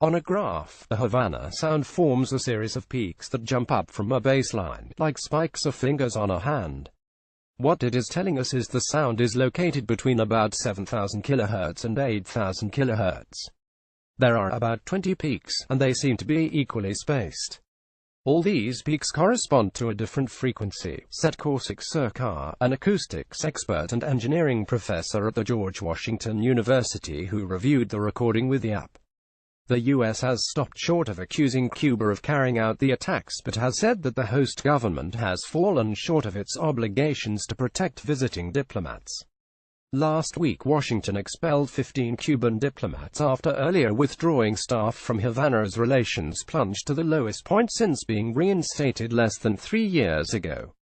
On a graph, the Havana Sound forms a series of peaks that jump up from a baseline, like spikes or fingers on a hand. What it is telling us is the sound is located between about 7,000 kHz and 8,000 kHz. There are about 20 peaks, and they seem to be equally spaced. All these peaks correspond to a different frequency, said Kaushik Sarkar, an acoustics expert and engineering professor at the George Washington University who reviewed the recording with the app. The U.S. has stopped short of accusing Cuba of carrying out the attacks but has said that the host government has fallen short of its obligations to protect visiting diplomats. Last week, Washington expelled 15 Cuban diplomats after earlier withdrawing staff from Havana as relations plunged to the lowest point since being reinstated less than 3 years ago.